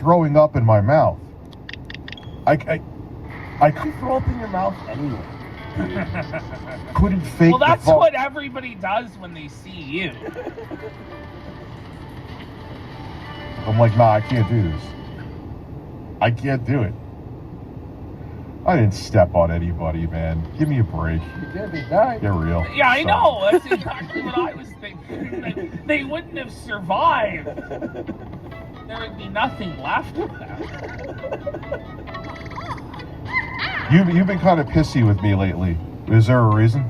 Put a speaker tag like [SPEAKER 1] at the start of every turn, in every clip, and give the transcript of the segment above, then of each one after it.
[SPEAKER 1] throwing up in my mouth. I could throw up in your mouth anyway. Couldn't fake.
[SPEAKER 2] Well, that's what everybody does when they see you.
[SPEAKER 1] I'm like, nah, I can't do this. I can't do it. I didn't step on anybody, man. Give me a break.
[SPEAKER 3] You did, they died.
[SPEAKER 1] Get real.
[SPEAKER 2] Yeah, I know. That's exactly what I was thinking. They wouldn't have survived. There would be nothing left of them.
[SPEAKER 1] You've been kind of pissy with me lately. Is there a reason?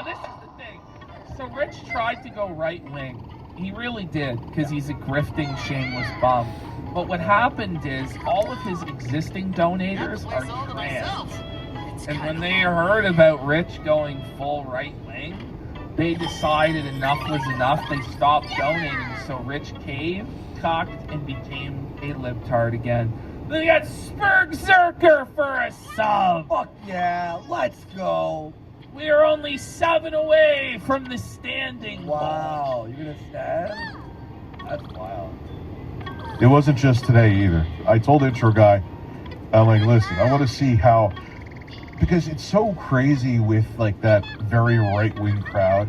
[SPEAKER 2] This is the thing. So Rich tried to go right wing. He really did, because he's a grifting, shameless bum. But what happened is all of his existing donators are trans. And when they heard about Rich going full right wing, they decided enough was enough. They stopped donating. So Rich caved, cocked, and became a libtard again. Then we got Spurgzerker for a sub.
[SPEAKER 3] Fuck yeah, let's go.
[SPEAKER 2] We are only 7 away from the standing.
[SPEAKER 3] Wow, you're gonna stand? That's wild.
[SPEAKER 1] It wasn't just today either. I told Intro Guy, I'm like, listen, I want to see how, because it's so crazy with like that very right-wing crowd.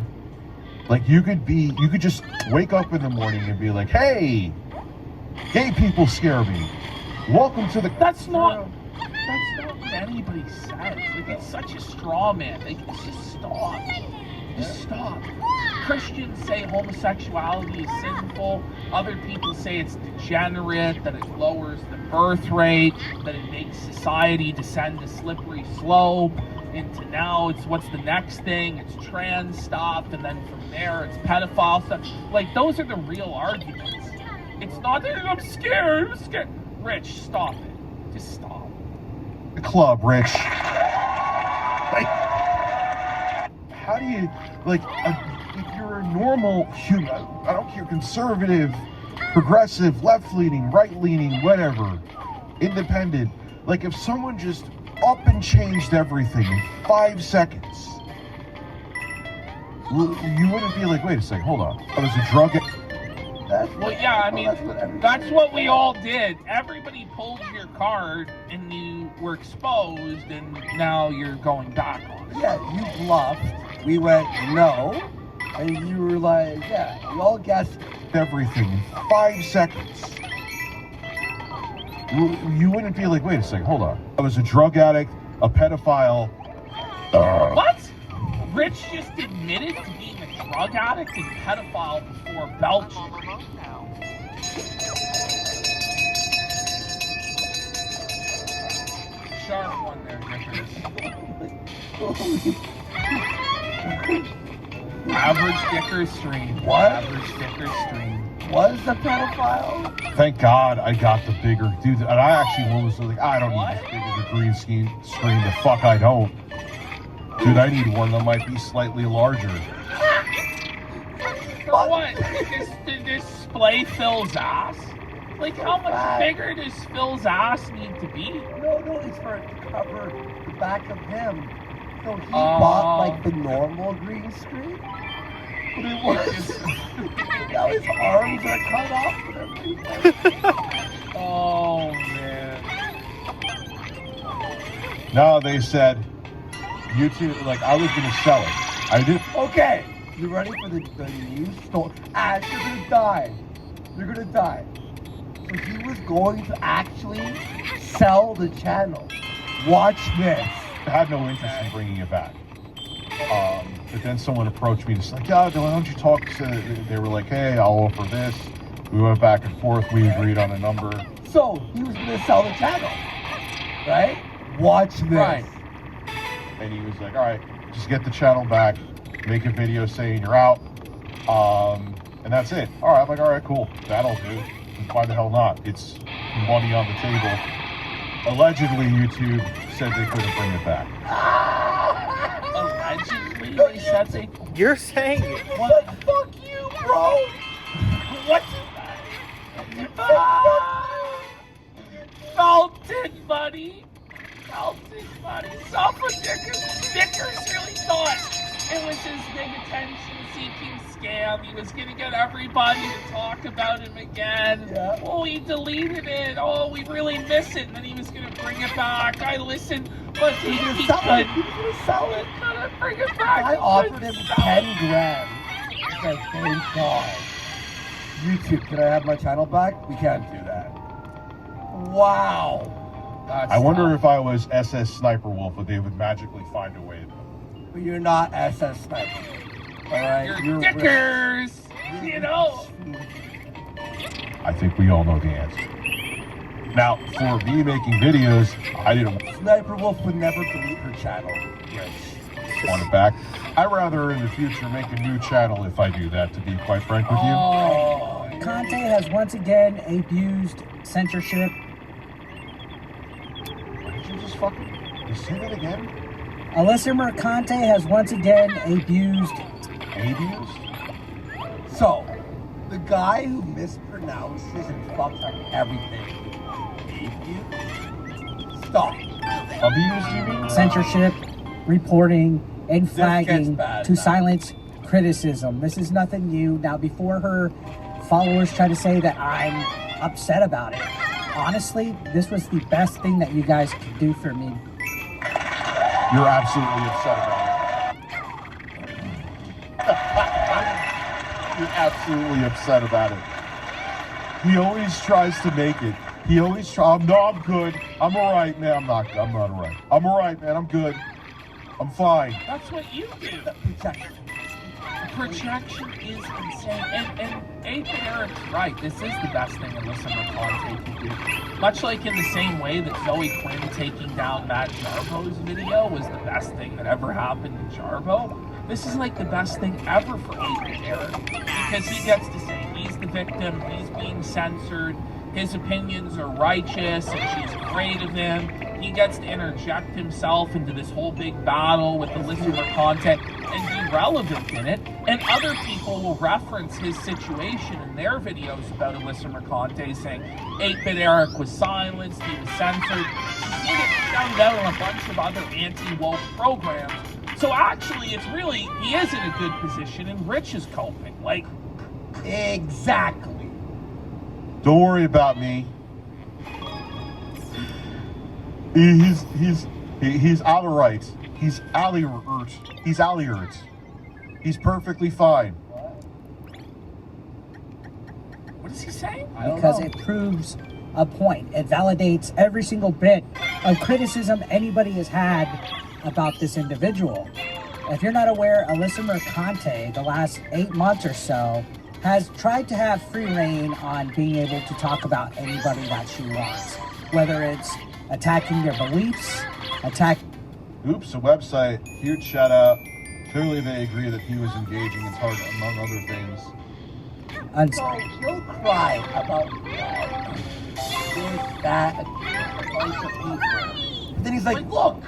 [SPEAKER 1] Like you could just wake up in the morning and be like, hey, gay people scare me. Welcome to the...
[SPEAKER 2] That's not what anybody says. Like, it's such a straw man. Like, just stop. Just stop. Christians say homosexuality is sinful. Other people say it's degenerate, that it lowers the birth rate, that it makes society descend a slippery slope into now it's what's the next thing? It's trans stuff, and then from there it's pedophile stuff. Like, those are the real arguments. It's not that I'm scared. Rich, stop it. Just stop.
[SPEAKER 1] The club, Rich. Like, how do you, like, if you're a normal human, I don't care, conservative, progressive, left-leaning, right-leaning, whatever, independent, like if someone just up and changed everything in 5 seconds, you wouldn't be like, wait a second, hold on, I was a drug addict.
[SPEAKER 2] Well, yeah, I mean, that's what we all did. Everybody pulled your card and you were exposed, and now you're going back on it.
[SPEAKER 3] Yeah, you bluffed. We went no, and you were like, yeah, we all guessed
[SPEAKER 1] Everything in 5 seconds. You wouldn't be like, wait a second, hold on. I was a drug addict, a pedophile.
[SPEAKER 2] What? Rich just admitted to being a drug addict and pedophile before belching. Sharp one there, Vickers. Average Vickers stream.
[SPEAKER 3] What?
[SPEAKER 2] Average Vickers stream.
[SPEAKER 3] Was a pedophile?
[SPEAKER 1] Thank God I got the bigger dude. And I actually was like, I don't need this big of a green screen. The fuck I don't. Dude, I need one that might be slightly larger.
[SPEAKER 2] For what? To display Phil's ass? Like, how much bigger does Phil's ass need to be?
[SPEAKER 3] No, it's for to cover the back of him. So he bought like the normal green screen. But it was now his arms are cut off and everything.
[SPEAKER 2] Oh man.
[SPEAKER 1] No, they said YouTube, like I was gonna sell it. I did.
[SPEAKER 3] Okay, you ready for the new story? Ash, you're gonna die. You're gonna die. So he was going to actually sell the channel. Watch this.
[SPEAKER 1] I had no interest in bringing it back. But then someone approached me, just like, yeah, why don't you talk to, they were like, hey, I'll offer this. We went back and forth, we agreed on a number.
[SPEAKER 3] So he was gonna sell the channel, right? Watch this.
[SPEAKER 2] Right.
[SPEAKER 1] And he was like, all right, just get the channel back, make a video saying you're out, and that's it. All right, I'm like, all right, cool, that'll do. Why the hell not? It's money on the table. Allegedly, YouTube said they couldn't bring it back.
[SPEAKER 2] Allegedly, they said they...
[SPEAKER 4] You're saying it.
[SPEAKER 3] What? Fuck you, bro.
[SPEAKER 2] What? Felton, buddy. Felton, buddy. Suffer Dickers really thought It was his big attention-seeking scam. He was gonna get everybody to talk about him again.
[SPEAKER 3] Yeah.
[SPEAKER 2] Oh, he deleted it. Oh, we really miss it. And then he was gonna bring it back. I listened, but he
[SPEAKER 3] He was
[SPEAKER 2] couldn't.
[SPEAKER 3] gonna sell it.
[SPEAKER 2] Couldn't bring it back.
[SPEAKER 3] I
[SPEAKER 2] He
[SPEAKER 3] offered him
[SPEAKER 2] couldn't sell it.
[SPEAKER 3] 10 grand. He's like, thank God. YouTube, can I have my channel back? We can't do that. Wow.
[SPEAKER 2] That's
[SPEAKER 1] I wonder
[SPEAKER 2] tough.
[SPEAKER 1] if I was SS Sniper Wolf, if they would magically find a way.
[SPEAKER 3] But you're not SS Sniper. Alright?
[SPEAKER 2] You're dickers. You know.
[SPEAKER 1] I think we all know the answer. Now, for me making videos, I didn't
[SPEAKER 3] Sniper Wolf would never delete her channel. Rich.
[SPEAKER 1] want it back. I'd rather in the future make a new channel if I do that, to be quite frank with you.
[SPEAKER 2] Oh.
[SPEAKER 4] Conte has once again abused censorship.
[SPEAKER 1] What did you just fucking... You say that again?
[SPEAKER 4] Alyssa Mercante has once again abused.
[SPEAKER 1] Abused?
[SPEAKER 3] So, the guy who mispronounces and fucks up everything. Stop.
[SPEAKER 1] Abused, you mean?
[SPEAKER 4] Censorship, reporting, and
[SPEAKER 3] gets
[SPEAKER 4] flagging
[SPEAKER 3] bad
[SPEAKER 4] to
[SPEAKER 3] now.
[SPEAKER 4] silence criticism. This is nothing new. Now, before her followers try to say that I'm upset about it, honestly, this was the best thing that you guys could do for me.
[SPEAKER 1] You're absolutely upset about it. You're absolutely upset about it. He always tries to make it. He always tries. No, I'm good. I'm all right, man. I'm not all right. I'm all right, man. I'm good. I'm fine.
[SPEAKER 2] That's what you do.
[SPEAKER 3] Protection.
[SPEAKER 2] Projection is insane. And Ape Eric's right. This is the best thing Alyssa Mercante could do. Much like in the same way that Zoe Quinn taking down Matt Jarbo's video was the best thing that ever happened to Jarbo, this is like the best thing ever for Ape Eric. Because he gets to say he's the victim, he's being censored, his opinions are righteous, and she's afraid of him. He gets to interject himself into this whole big battle with Alyssa Mercante and be relevant in it. And other people will reference his situation in their videos about Alyssa Mercante, saying 8-Bit Eric was silenced, he was censored. He gets found out on a bunch of other anti-woke programs. So actually, it's really, he is in a good position, and Rich is coping. Like,
[SPEAKER 3] Exactly.
[SPEAKER 1] Don't worry about me. He's all right. He's alert. He's alert. He's perfectly fine.
[SPEAKER 2] what is he saying?
[SPEAKER 3] I don't
[SPEAKER 4] Because
[SPEAKER 3] know.
[SPEAKER 4] it proves a point. It validates every single bit of criticism anybody has had about this individual. If you're not aware, Alyssa Mercante, the last 8 months or so, has tried to have free reign on being able to talk about anybody that she wants. Whether it's attacking their beliefs,
[SPEAKER 1] Oops, a website. Huge shout out. Clearly they agree that he was engaging in target, among other things.
[SPEAKER 3] So he'll cry about this, that, a bunch of people. But then he's like, look,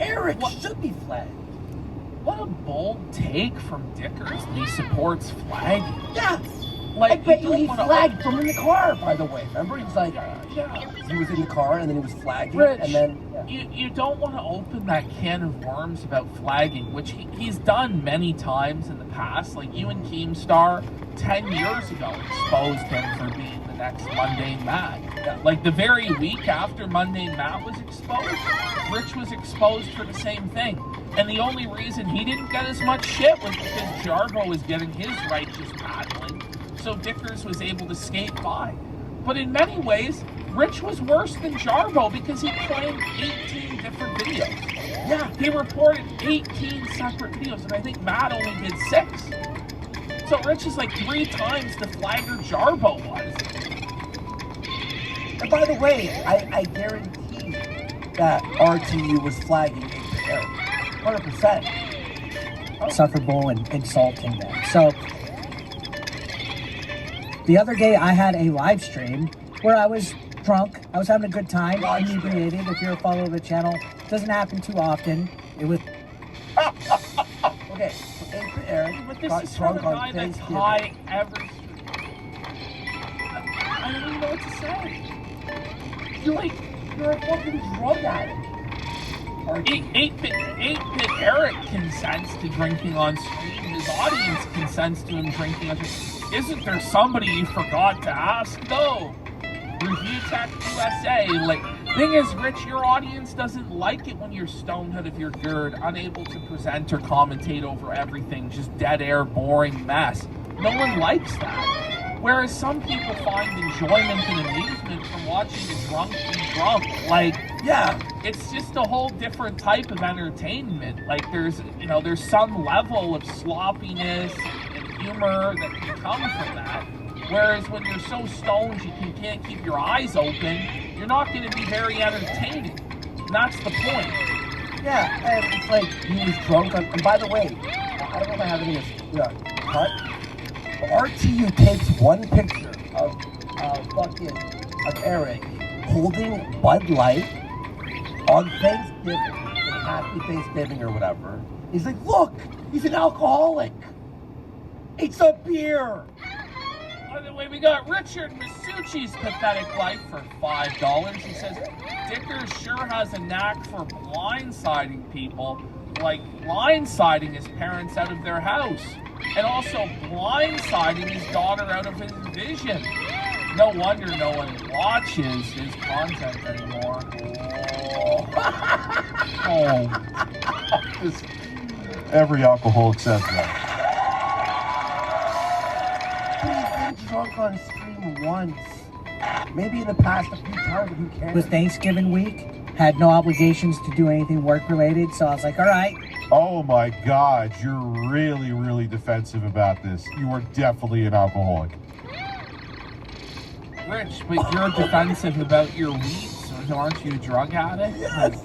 [SPEAKER 3] Eric should be flagged.
[SPEAKER 2] What a bold take from Dickers that he supports flagging.
[SPEAKER 3] Yeah.
[SPEAKER 2] Like,
[SPEAKER 3] I bet you
[SPEAKER 2] don't
[SPEAKER 3] he
[SPEAKER 2] wanna-
[SPEAKER 3] flagged from in the car, by the way. Remember? He was like,
[SPEAKER 2] Yeah.
[SPEAKER 3] he was in the car and then he was flagging.
[SPEAKER 2] Rich,
[SPEAKER 3] and then, yeah.
[SPEAKER 2] you don't want to open that can of worms about flagging, which he's done many times in the past. Like you and Keemstar 10 years ago exposed him for being the next Mundane Matt. Like the very week after Mundane Matt was exposed, Rich was exposed for the same thing. And the only reason he didn't get as much shit was because Jarbo was getting his righteous paddling, so Dickers was able to skate by. But in many ways, Rich was worse than Jarbo because he claimed 18 different videos. Yeah, he reported 18 separate videos, and I think Matt only did 6. So Rich is like 3 times the flagger Jarbo was.
[SPEAKER 3] And by the way, I guarantee that RTU was flagging Eric. 100%.
[SPEAKER 4] insufferable and insulting them. So the other day I had a live stream where I was drunk. I was having a good time, inebriated. If you're a follower of the channel, it doesn't happen too often. It was
[SPEAKER 3] Okay, so Anchor Eric
[SPEAKER 2] But this
[SPEAKER 3] got
[SPEAKER 2] is from a
[SPEAKER 3] drunk on
[SPEAKER 2] guy that's
[SPEAKER 3] Thanksgiving.
[SPEAKER 2] high every street. I don't even know what to say.
[SPEAKER 3] You're a fucking drug addict. parking.
[SPEAKER 2] 8-bit Eric consents to drinking on stream. His audience consents to him drinking on stream. Isn't there somebody you forgot to ask, though? Review Tech USA. Like, thing is, Rich, your audience doesn't like it when you're stoned out of your gird, unable to present or commentate over everything, just dead air, boring mess. No one likes that. Whereas some people find enjoyment and amusement from watching a drunk be drunk. Like,
[SPEAKER 3] Yeah.
[SPEAKER 2] it's just a whole different type of entertainment. Like, there's some level of sloppiness and humor that can come from that. Whereas when you're so stoned you can't keep your eyes open, you're not going to be very entertaining. And that's the point.
[SPEAKER 3] Yeah, and it's like he was drunk on. And by the way, I don't know if I have any of this cut. RTU takes one picture of Eric holding Bud Light on Thanksgiving, like Happy Thanksgiving or whatever. He's like, look, he's an alcoholic. It's a beer.
[SPEAKER 2] By the way, we got Richard Masucci's Pathetic Life for $5. He says, Dicker sure has a knack for blindsiding people, like blindsiding his parents out of their house, and also blindsiding his daughter out of his vision. No wonder no one watches his content anymore.
[SPEAKER 1] Oh. Every alcoholic says that.
[SPEAKER 3] But he's been drunk on stream once. Maybe in the past a few times, but who cares?
[SPEAKER 4] It was Thanksgiving week. Had no obligations to do anything work related, so I was like, all right.
[SPEAKER 1] Oh my God, you're really, really defensive about this. You are definitely an alcoholic.
[SPEAKER 2] Rich, but you're defensive about your weed, so aren't you a drug addict?
[SPEAKER 3] Yes.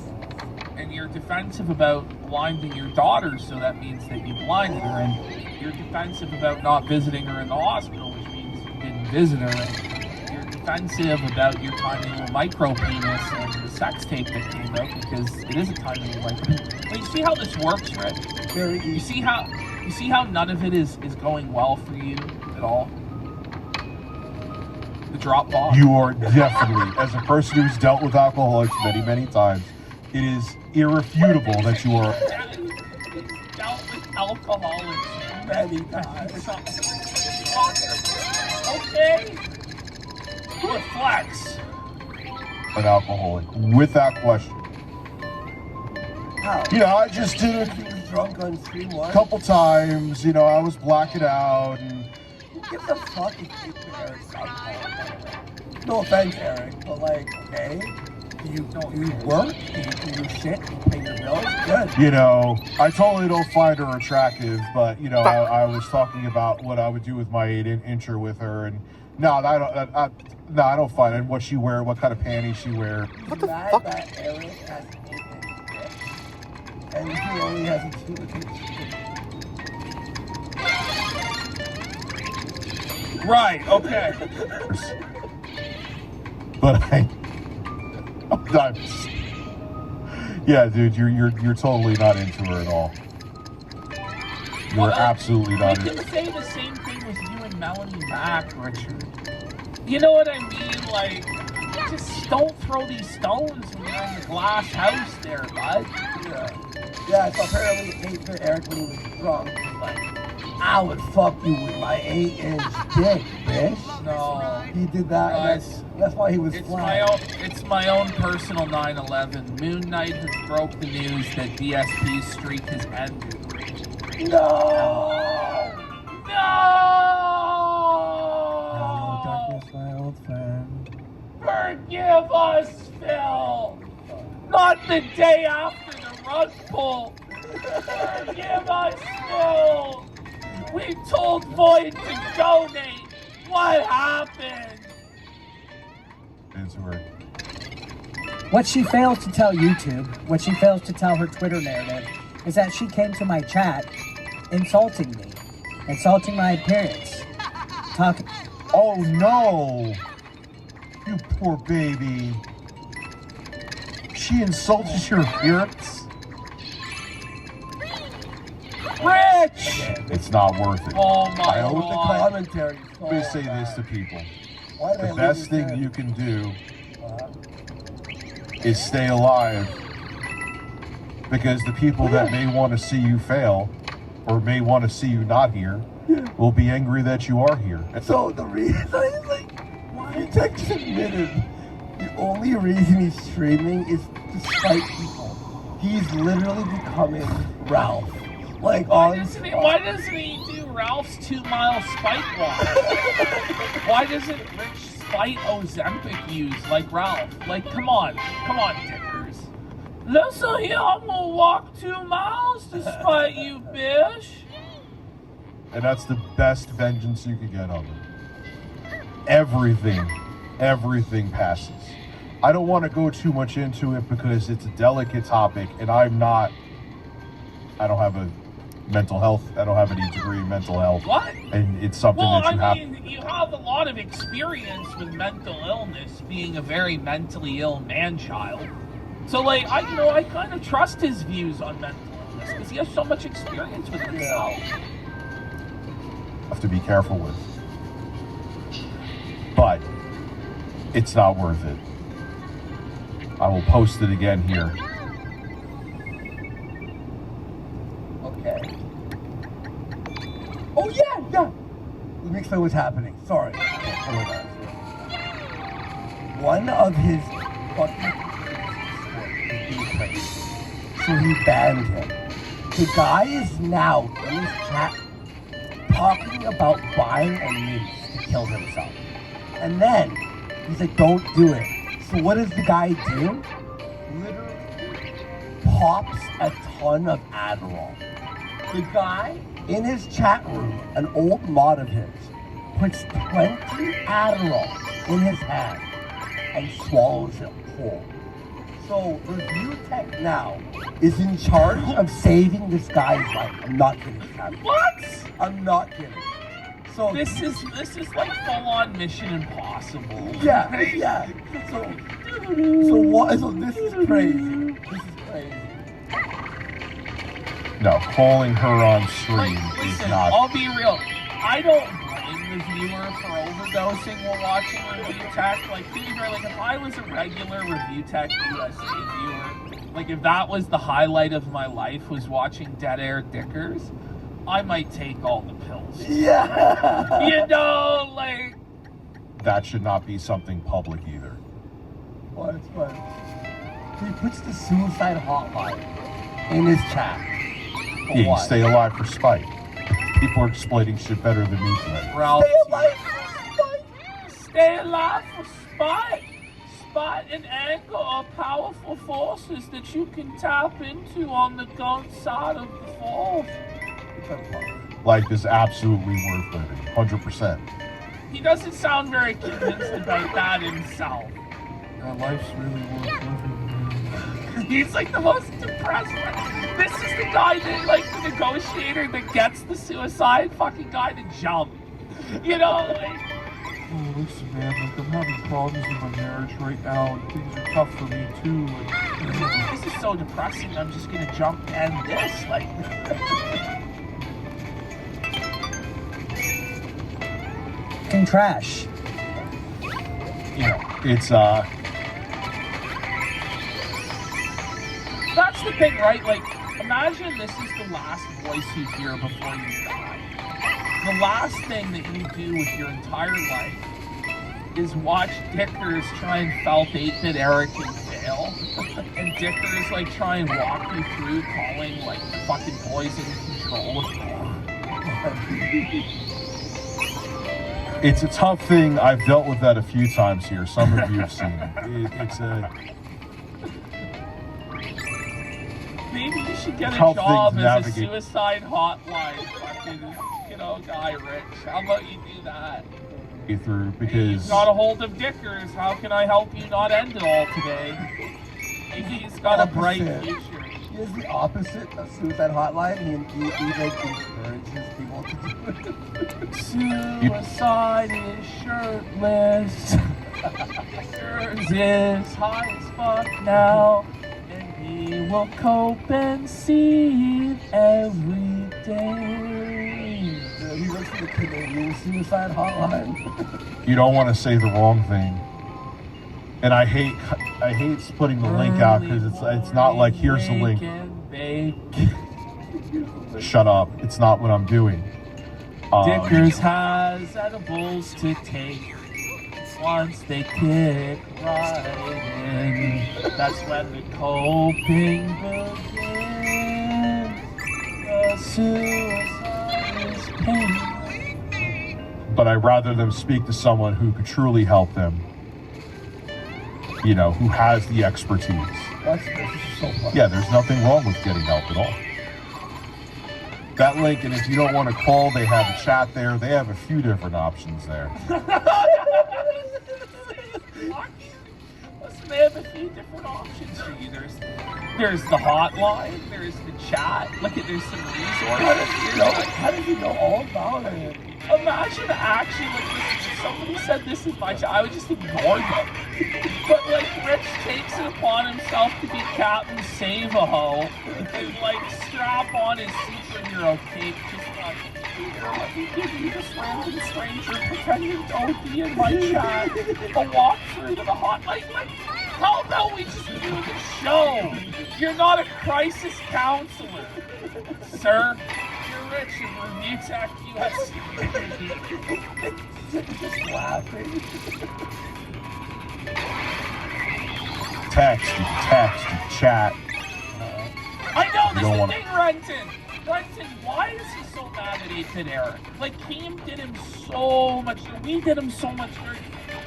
[SPEAKER 2] And you're defensive about blinding your daughter, so that means that you blinded her. And you're defensive about not visiting her in the hospital, which means you didn't visit her. And you're defensive about your tiny little micro penis and the sex tape that came out, because it is a tiny little micro penis. But you see how this works, Rich?
[SPEAKER 3] Very
[SPEAKER 2] You
[SPEAKER 3] easy.
[SPEAKER 2] see how none of it is going well for you at all? The drop ball.
[SPEAKER 1] You are definitely, as a person who's dealt with alcoholics many, many times, it is irrefutable that you are.
[SPEAKER 2] He's dealt with alcoholics many times. Okay. Reflex.
[SPEAKER 1] An alcoholic, without question.
[SPEAKER 3] How?
[SPEAKER 1] You know, I just did it
[SPEAKER 3] He was drunk on stream
[SPEAKER 1] a
[SPEAKER 3] once.
[SPEAKER 1] couple times. You know, I was blacking out, and
[SPEAKER 3] Who gives a fuck if Eric's alcoholic? No offense, Eric, but like, okay. Do you work? Do you shit? Do you pay your bills? Good.
[SPEAKER 1] you know, I totally don't find her attractive. But you know, I was talking about what I would do with my 8-incher with her, and no, I don't find it. What she wear, what kind of panties she wear.
[SPEAKER 3] What the fuck? That Eric has an 8-inch dick, and he only has a 2-inch.
[SPEAKER 2] Right. Okay.
[SPEAKER 1] But yeah, dude, you're totally not into her at all. You're absolutely
[SPEAKER 2] We
[SPEAKER 1] not
[SPEAKER 2] can
[SPEAKER 1] into.
[SPEAKER 2] say the same thing with you and Melanie Mack, Richard. You know what I mean? Like, just don't throw these stones when you're in the glass house there, bud.
[SPEAKER 3] Yeah, so apparently 8-bit Eric, when he was drunk, was like, I would fuck you with my 8-inch dick, bitch.
[SPEAKER 2] No.
[SPEAKER 3] He did that, and that's why he was flat.
[SPEAKER 2] It's my own personal 9/11. Moon Knight has broke the news that DSP's streak has ended.
[SPEAKER 3] No!
[SPEAKER 2] No!
[SPEAKER 3] Darkness, my old friend.
[SPEAKER 2] Forgive us, Phil! Not the day after the rug pull! Forgive us, Phil! We told Void to donate! What happened?
[SPEAKER 1] Into her.
[SPEAKER 4] What she fails to tell YouTube, what she fails to tell her Twitter narrative, is that she came to my chat insulting me, insulting my appearance, talking.
[SPEAKER 1] Oh no! You poor baby. She insulted your appearance?
[SPEAKER 2] Rich!
[SPEAKER 1] It's not worth it.
[SPEAKER 2] Oh my
[SPEAKER 1] I hope
[SPEAKER 3] The
[SPEAKER 2] god.
[SPEAKER 3] commentary.
[SPEAKER 1] Let me say this to people.
[SPEAKER 3] Why did I
[SPEAKER 1] The
[SPEAKER 3] leave
[SPEAKER 1] best
[SPEAKER 3] this
[SPEAKER 1] thing
[SPEAKER 3] in?
[SPEAKER 1] you can do is stay alive because the people that may want to see you fail or may want to see you not here will be angry that you are here.
[SPEAKER 3] So the reason is like, Vutek just admitted the only reason he's streaming is to spite people. He's literally becoming Ralph. Like
[SPEAKER 2] Why doesn't he do Ralph's 2-mile spike walk? Why doesn't Rich spite Ozempic use like Ralph? Like, come on, Dickers. Listen here, I'm gonna walk 2 miles to spite you, bitch.
[SPEAKER 1] And that's the best vengeance you could get on them. Everything passes. I don't want to go too much into it because it's a delicate topic, and I don't have a mental health. I don't have any degree in mental health.
[SPEAKER 2] What?
[SPEAKER 1] And it's something
[SPEAKER 2] Well,
[SPEAKER 1] that you have.
[SPEAKER 2] you have a lot of experience with mental illness, being a very mentally ill man-child. So, like, I kind of trust his views on mental illness because he has so much experience with himself.
[SPEAKER 1] Have to be careful with. But it's not worth it. I will post it again here.
[SPEAKER 3] Okay. Oh yeah. Let me explain what's happening. Sorry. One of his fucking so he banned him. The guy is now in his chat talking about buying a noose to kill himself. And then he's like, don't do it. So what does the guy do? Literally pops a ton of Adderall. The guy in his chat room, an old mod of his, puts 20 Adderall in his hand and swallows it whole. So the Vutek now is in charge of saving this guy's life. I'm not kidding.
[SPEAKER 2] What?
[SPEAKER 3] I'm not kidding. So
[SPEAKER 2] This is like full-on Mission Impossible.
[SPEAKER 3] yeah. So what? So this is crazy.
[SPEAKER 1] No, calling her on stream
[SPEAKER 2] Like,
[SPEAKER 1] is
[SPEAKER 2] listen,
[SPEAKER 1] not.
[SPEAKER 2] I'll be real. I don't blame the viewer for overdosing while watching Review Tech. Like, to be fair, like, if I was a regular Review Tech USA viewer, like, if that was the highlight of my life was watching Dead Air Dickers, I might take all the pills.
[SPEAKER 3] Yeah.
[SPEAKER 2] You know, like...
[SPEAKER 1] That should not be something public either.
[SPEAKER 3] What? So he puts the suicide hotline in his chat. For
[SPEAKER 1] Yeah, you
[SPEAKER 3] what?
[SPEAKER 1] stay alive for spite. People are exploiting shit better than me today.
[SPEAKER 2] Ralph,
[SPEAKER 3] Stay alive for spite.
[SPEAKER 2] stay alive for spite. Spite and anger are powerful forces that you can tap into on the dark side of the force.
[SPEAKER 1] Life is absolutely worth living. 100%.
[SPEAKER 2] He doesn't sound very convinced about that himself.
[SPEAKER 5] Life's really worth living.
[SPEAKER 2] He's like the most depressed one. This is the guy that, like, the negotiator that gets the suicide fucking guy to jump. You know, like...
[SPEAKER 5] Oh, listen, man, like, I'm having problems in my marriage right now, and things are tough for me, too. Like,
[SPEAKER 2] This is so depressing, I'm just gonna jump and end this. Like...
[SPEAKER 4] Fucking trash.
[SPEAKER 1] You know, it's
[SPEAKER 2] That's the thing, right? Like, imagine this is the last voice you hear before you die. The last thing that you do with your entire life is watch Dickers try and felt 8-bit Eric and fail. And Dickers, like, try and walk you through calling, like, fucking poison control.
[SPEAKER 1] It's a tough thing. I've dealt with that a few times here. Some of you have seen it. It's a
[SPEAKER 2] Maybe you should get a
[SPEAKER 1] tough thing
[SPEAKER 2] job
[SPEAKER 1] to
[SPEAKER 2] as a
[SPEAKER 1] navigate.
[SPEAKER 2] suicide hotline fucking, guy, Rich. How about you do that?
[SPEAKER 1] through
[SPEAKER 2] You
[SPEAKER 1] because
[SPEAKER 2] got a hold of Dickers. How can I help you not end it all today? He's got a bright
[SPEAKER 3] Opposite.
[SPEAKER 2] future.
[SPEAKER 3] He is the opposite of suicide hotline. He like encourages people to do it.
[SPEAKER 2] Suicide is shirtless. Yours is high as fuck now. And he will cope and seethe every day.
[SPEAKER 3] He looks for the Canadian suicide hotline.
[SPEAKER 1] you don't want to say the wrong thing. And I hate putting the link out because it's not like here's the link.
[SPEAKER 2] Early bake.
[SPEAKER 1] Shut up. It's not what I'm doing.
[SPEAKER 2] Dickers has edibles to take. Once they kick right in, that's when the coping begins. The suicide is pain.
[SPEAKER 1] But I'd rather them speak to someone who could truly help them. You know, who has the expertise.
[SPEAKER 3] This is so funny.
[SPEAKER 1] Yeah, there's nothing wrong with getting help at all. That link, and if you don't want to call, they have a chat there. They have a few different options there.
[SPEAKER 2] Listen, they have a few different options for you. There's the hotline, there's the chat. Look at, there's some resources.
[SPEAKER 3] How did you know all about it?
[SPEAKER 2] Imagine actually, like, listen, if somebody said this is my chat, I would just ignore them. But, like, Rich takes it upon himself to be Captain Save-A-Ho and, like, strap on his superhero cape, just like, let me give you this random stranger pretending to OD in my chat, a walk through to the hotline. Like, how about we just do the show? You're not a crisis counselor, sir. You're Rich of Review Tech USA.
[SPEAKER 3] Just laughing.
[SPEAKER 1] Text, chat.
[SPEAKER 2] I know,
[SPEAKER 1] You
[SPEAKER 2] this
[SPEAKER 1] don't
[SPEAKER 2] is
[SPEAKER 1] wanna-
[SPEAKER 2] the thing, Renton. Renton, why is he so mad at 8-Bit Eric? Like, Keem did him so much, we did him so much dirt.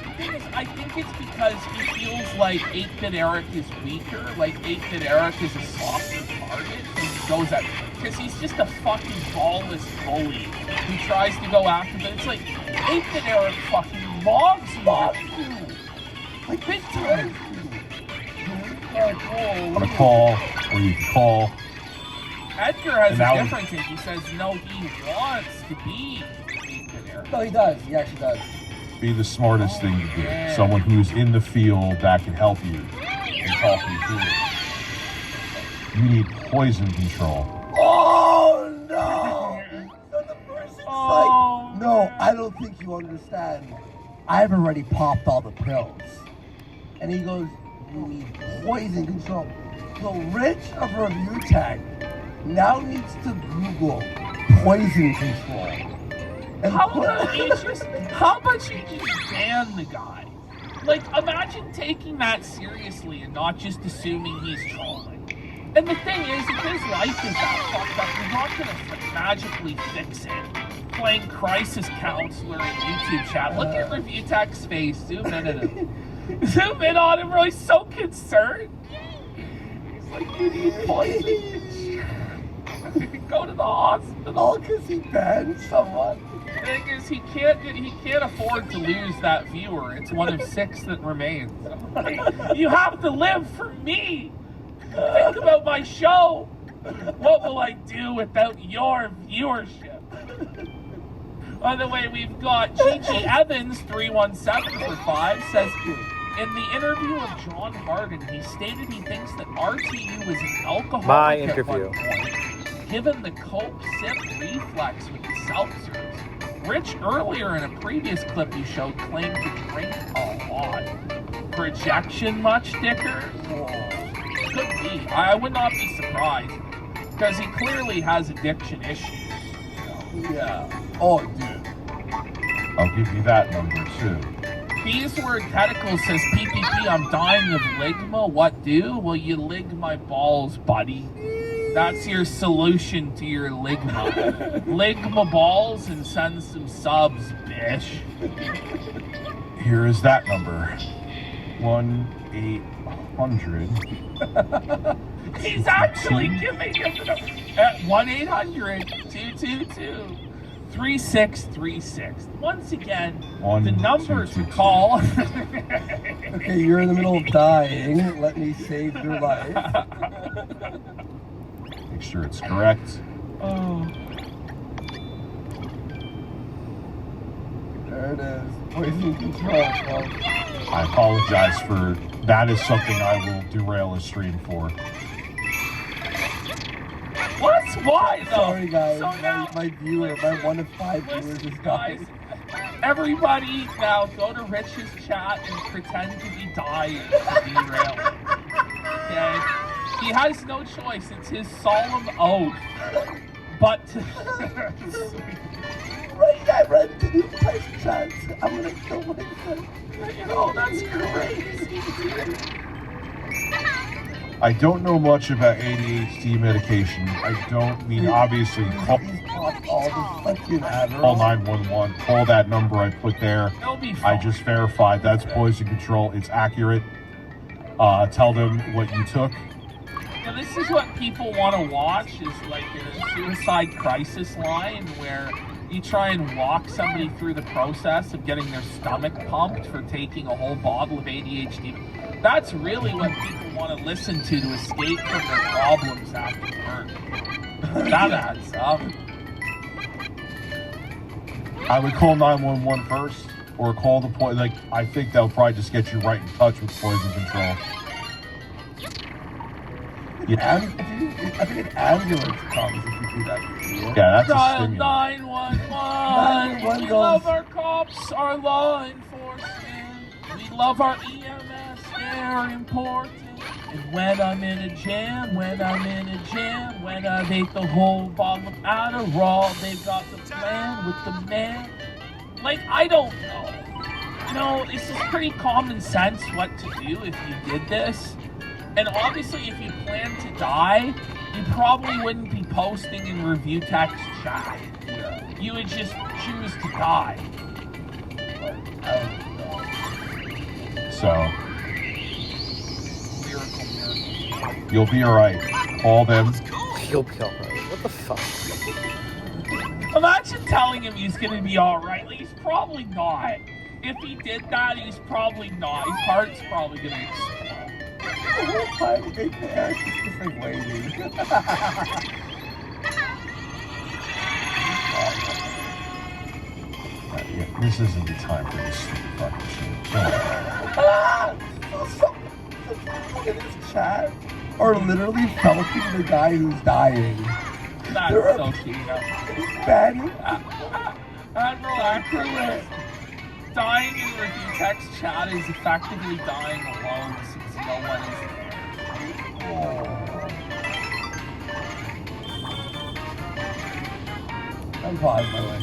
[SPEAKER 2] The thing is, I think it's because he feels like 8-Bit Eric is weaker, like 8-Bit Eric is a softer target, and he goes at, because he's just a fucking ballless bully who tries to go after, but it's like, 8-Bit Eric fucking mobs you. Like, big time.
[SPEAKER 1] On a call, or you can call.
[SPEAKER 2] Edgar has
[SPEAKER 1] And
[SPEAKER 2] a
[SPEAKER 1] now-
[SPEAKER 2] different take. He says, no, he wants to be 8-Bit Eric.
[SPEAKER 3] No, he does. He actually does.
[SPEAKER 1] Be the smartest thing to do. Someone who's in the field that can help you and talk you through it. You need poison control.
[SPEAKER 3] Oh no! So the person's
[SPEAKER 2] Oh,
[SPEAKER 3] like, no, I don't think you understand. I've already popped all the pills. And he goes, you need poison control. So Rich of Review Tech now needs to Google poison control. And
[SPEAKER 2] how about you just ban the guy? Like, imagine taking that seriously and not just assuming he's trolling. And the thing is, if his life is that fucked up, you're not gonna magically fix it. Playing crisis counselor in YouTube chat. Look at Review Tech's face. Zoom in at him. Zoom in on him, bro. He's so concerned. He's like, you need poison. Go to the hospital.
[SPEAKER 3] all because he banned someone.
[SPEAKER 2] The thing is, he can't afford to lose that viewer. It's one of 6 that remains. You have to live for me. Think about my show. What will I do without your viewership? By the way, we've got Gigi Evans 317 for 5 says, in the interview of John Harden, he stated he thinks that RTU is an alcoholic
[SPEAKER 6] My
[SPEAKER 2] at
[SPEAKER 6] interview.
[SPEAKER 2] one point, given the Coke sip reflex with the seltzers. Rich, earlier in a previous clip you showed, claimed to drink a lot. Projection much, Dicker? Could be. I would not be surprised, because he clearly has addiction issues.
[SPEAKER 3] Yeah. Oh, dude.
[SPEAKER 1] I'll give you that number too.
[SPEAKER 2] Beesword Tentacle says, PPP, I'm dying of ligma. What do? Well, you lig my balls, buddy. That's your solution to your ligma. Ligma balls and send some subs, bish.
[SPEAKER 1] Here is that number. 1-800.
[SPEAKER 2] He's actually giving him the number at 1-800-222-3636. Once again, the number to call.
[SPEAKER 3] Okay, you're in the middle of dying. Let me save your life.
[SPEAKER 1] Make sure it's correct.
[SPEAKER 2] Oh.
[SPEAKER 3] There it is. Poison control, folks.
[SPEAKER 1] I apologize for that. Is something I will derail a stream for.
[SPEAKER 2] What's why though?
[SPEAKER 3] Sorry, guys.
[SPEAKER 2] So now,
[SPEAKER 3] my viewer, my 1 of 5 viewers
[SPEAKER 2] listen,
[SPEAKER 3] is
[SPEAKER 2] guys.
[SPEAKER 3] dying.
[SPEAKER 2] Everybody now go to Rich's chat and pretend to be dying to derail it. Okay? He has no choice. It's his solemn oath. But to
[SPEAKER 3] Right, I read the new text chats. I'm gonna kill myself.
[SPEAKER 2] that's crazy.
[SPEAKER 1] I don't know much about ADHD medication. I don't mean obviously call
[SPEAKER 3] He's popped all the fucking Adderall.
[SPEAKER 1] call 911. Call that number I put there.
[SPEAKER 2] It'll be
[SPEAKER 1] I
[SPEAKER 2] fine.
[SPEAKER 1] just verified that's poison control. It's accurate. Tell them what you took.
[SPEAKER 2] Now, this is what people want to watch, is like a suicide crisis line where you try and walk somebody through the process of getting their stomach pumped for taking a whole bottle of ADHD. That's really what people want to listen to escape from their problems after work. That adds up.
[SPEAKER 1] I would call 911 first, or call the poison. Like, I think they'll probably just get you right in touch with poison control. Yeah,
[SPEAKER 3] I think an ambulance comes if you do that.
[SPEAKER 1] yeah, that's a
[SPEAKER 2] Dial
[SPEAKER 1] stimulant.
[SPEAKER 2] 911. We love our cops, our law enforcement. We love our EMS, they're important. And when I'm in a jam, when I take the whole bottle of Adderall, they've got the plan with the man. Like, I don't know. You know, this is pretty common sense what to do if you did this. And obviously, if you plan to die, you probably wouldn't be posting in review text chat. You would just choose to die.
[SPEAKER 1] So
[SPEAKER 2] Miracle.
[SPEAKER 1] you'll be all right. Call them.
[SPEAKER 6] You'll be alright. What the fuck?
[SPEAKER 2] Imagine telling him he's gonna be alright. Like, he's probably not. If he did that, he's probably not. His heart's probably gonna explode.
[SPEAKER 3] The whole time they can't. It's just like waiting.
[SPEAKER 1] Yeah, this isn't the time for this stupid fucking shit.
[SPEAKER 3] Look at this chat. Are literally felting the guy who's dying.
[SPEAKER 2] That's
[SPEAKER 3] They're
[SPEAKER 2] so cute.
[SPEAKER 3] He's banning.
[SPEAKER 2] Admiral Accurate. Dying in review text chat is effectively dying alone since no one is there.
[SPEAKER 3] I'm paused, by the way.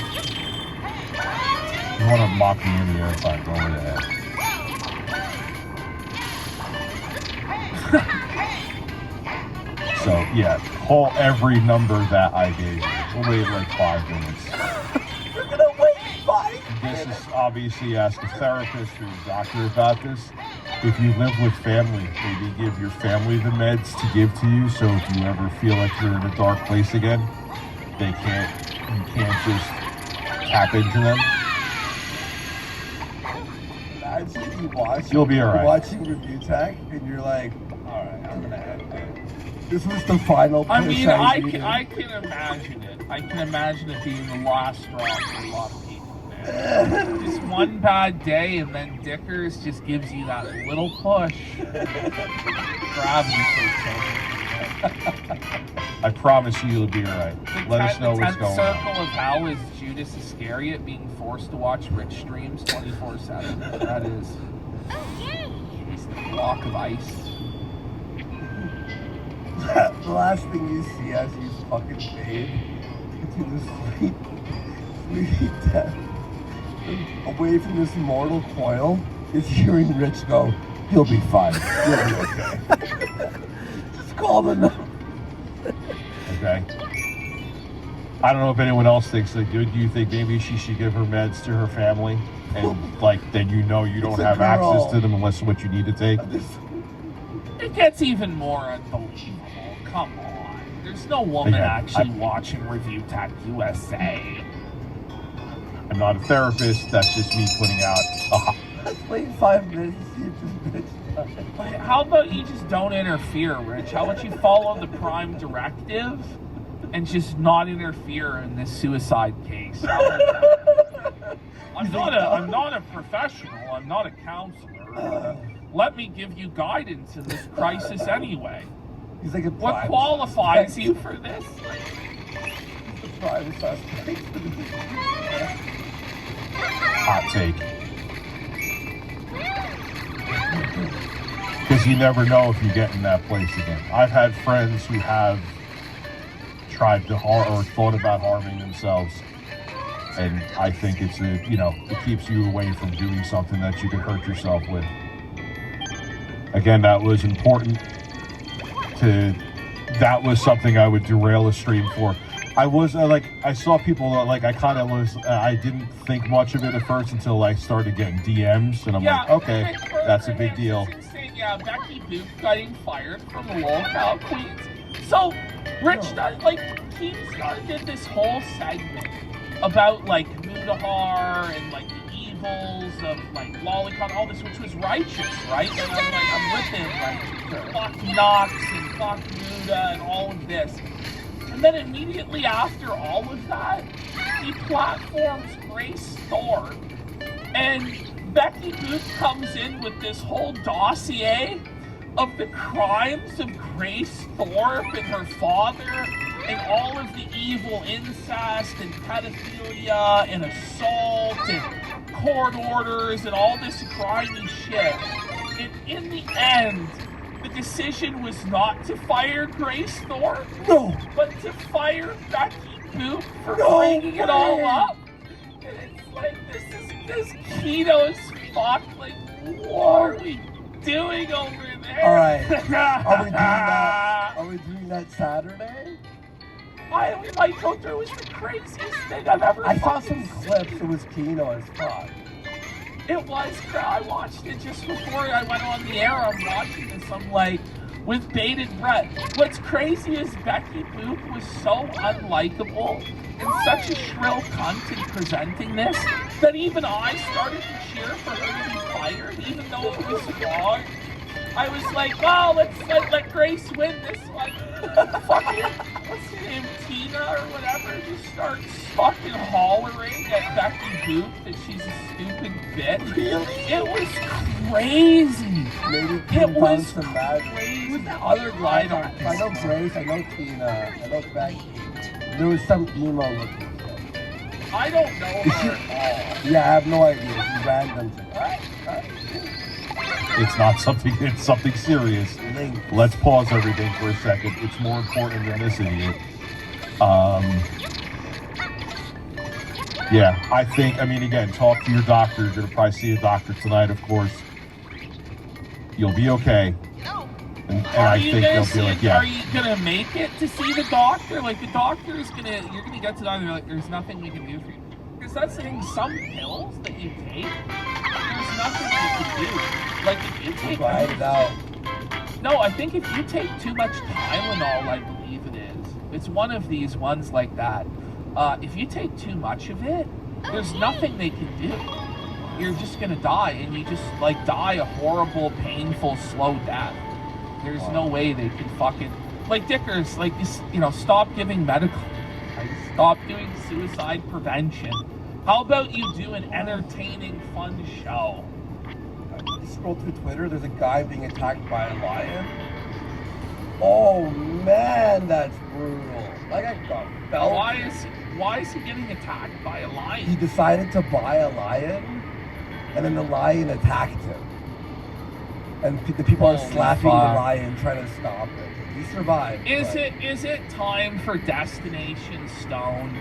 [SPEAKER 1] You want to mock me in the air, fine, go right ahead. So, yeah, call every number that I gave you. We'll wait like 5 minutes.
[SPEAKER 3] You're gonna wait 5
[SPEAKER 1] This is obviously ask a therapist or a doctor about this. If you live with family, maybe give your family the meds to give to you, so if you ever feel like you're in a dark place again, you can't just tap into them.
[SPEAKER 3] Imagine you watch.
[SPEAKER 1] You'll be all right.
[SPEAKER 3] You're watching review tech, and you're like, all right, I'm gonna end it. This was the final push
[SPEAKER 2] I mean, I
[SPEAKER 3] needed.
[SPEAKER 2] can imagine it. I can imagine it being the last straw for a lot of people, man. Just one bad day, and then Dickers just gives you that little push. Gravity takes over.
[SPEAKER 1] I promise you, you'll be all right. Let us know what's
[SPEAKER 2] The
[SPEAKER 1] going
[SPEAKER 2] circle
[SPEAKER 1] on.
[SPEAKER 2] of hell is Judas Iscariot being forced to watch Rich streams 24/7. That is. He's the block of ice.
[SPEAKER 3] The last thing you see as he's fucking fade into the sweet death, away from this mortal coil, is hearing Rich go, "You'll be fine. You'll be okay." Just call the number.
[SPEAKER 1] Okay. I don't know if anyone else thinks like, do you think maybe she should give her meds to her family, and like then you know you don't
[SPEAKER 3] It's a
[SPEAKER 1] have
[SPEAKER 3] girl.
[SPEAKER 1] access to them unless what you need to take?
[SPEAKER 2] It gets even more unbelievable. Come on. There's no woman
[SPEAKER 1] Yeah,
[SPEAKER 2] actually watching Review Tech USA.
[SPEAKER 1] I'm not a therapist. That's just me putting out
[SPEAKER 3] Let's wait 5 minutes to see if this bitch dies.
[SPEAKER 2] How about you just don't interfere, Rich? How about you follow the Prime Directive and just not interfere in this suicide case? I'm not a professional. I'm not a counselor. Let me give you guidance in this crisis anyway.
[SPEAKER 3] He's like a
[SPEAKER 2] What
[SPEAKER 3] prime
[SPEAKER 2] qualifies
[SPEAKER 3] suspect.
[SPEAKER 2] you for this?
[SPEAKER 3] He's the prime suspect.
[SPEAKER 1] hot take. because you never know if you get in that place again. I've had friends who have tried to harm or thought about harming themselves, and I think it's it keeps you away from doing something that you could hurt yourself with. Again, that was important that was something I would derail a stream for. I saw people I didn't think much of it at first until I started getting DMs, and I'm like, okay, that's a big deal.
[SPEAKER 2] Yeah, Becky Boop getting fired from the Lolcow Queens. So, Rich did this whole segment about like Mudahar and like the evils of like Lolicon, all this, which was righteous, right? And I'm with him, like fuck Knox and fuck Muda and all of this. And then immediately after all of that, he platforms Grace Thorpe, and Becky Boop comes in with this whole dossier of the crimes of Grace Thorpe and her father, and all of the evil incest and pedophilia and assault and court orders and all this grimy shit. And in the end, the decision was not to fire Grace Thorpe, but to fire Becky Boop for bringing it all up. And it's like, this keto as fuck. Like, what are we doing over there?
[SPEAKER 3] All right. Are we doing that Saturday?
[SPEAKER 2] We might go through. It was the craziest thing I've ever
[SPEAKER 3] I saw some
[SPEAKER 2] fucking
[SPEAKER 3] clips.
[SPEAKER 2] seen.
[SPEAKER 3] It was Keno as fuck.
[SPEAKER 2] It was. I watched it just before I went on the air. I'm watching this. I'm like, with bated breath. What's crazy is Becky Boop was so unlikable and such a shrill cunt in presenting this that even I started to cheer for her to be fired, even though it was wrong. I was like, well, let's let Grace win this one. Fucking, what's her name, Tina or whatever, just starts fucking hollering at Becky Boop that she's a stupid bitch. It was crazy.
[SPEAKER 3] Maybe
[SPEAKER 2] It
[SPEAKER 3] Kim
[SPEAKER 2] was
[SPEAKER 3] some magic.
[SPEAKER 2] crazy.
[SPEAKER 3] Who's the other
[SPEAKER 2] I
[SPEAKER 3] guy?
[SPEAKER 2] don't
[SPEAKER 3] I know Grace, I know Tina, I know Becky. There was some emo looking kid.
[SPEAKER 2] I don't know her at all.
[SPEAKER 3] Yeah, I have no idea. She's random.
[SPEAKER 1] It's something serious.
[SPEAKER 3] Link.
[SPEAKER 1] Let's pause everything for a second. It's more important than this idiot. Yeah, again, talk to your doctor. You're going to probably see a doctor tonight, of course. You'll be okay. And I think they'll be like, yeah.
[SPEAKER 2] Are you gonna make it to see the doctor? Like, the doctor is you're gonna get to the doctor, like, there's nothing we can do for you. Because that's the thing, some pills that you take, there's nothing you can do. Like, if you take...
[SPEAKER 3] Try it out.
[SPEAKER 2] No, I think if you take too much Tylenol, I believe it is. It's one of these ones like that. If you take too much of it, there's nothing they can do. You're just gonna die, and you just, like, die a horrible, painful, slow death. There's no way they can fucking... Like, Dickers, like, stop giving medical... Stop doing suicide prevention. How about you do an entertaining, fun show?
[SPEAKER 3] I scroll through Twitter, there's a guy being attacked by a lion. Oh, man, that's brutal. Like, I got felt.
[SPEAKER 2] Why is he getting attacked by a
[SPEAKER 3] He
[SPEAKER 2] lion?
[SPEAKER 3] decided to buy a lion, and then the lion attacked him. And the people are
[SPEAKER 2] Holy
[SPEAKER 3] slapping the
[SPEAKER 2] fuck.
[SPEAKER 3] lion, trying to stop it. He survived.
[SPEAKER 2] Is it time for Destination Stone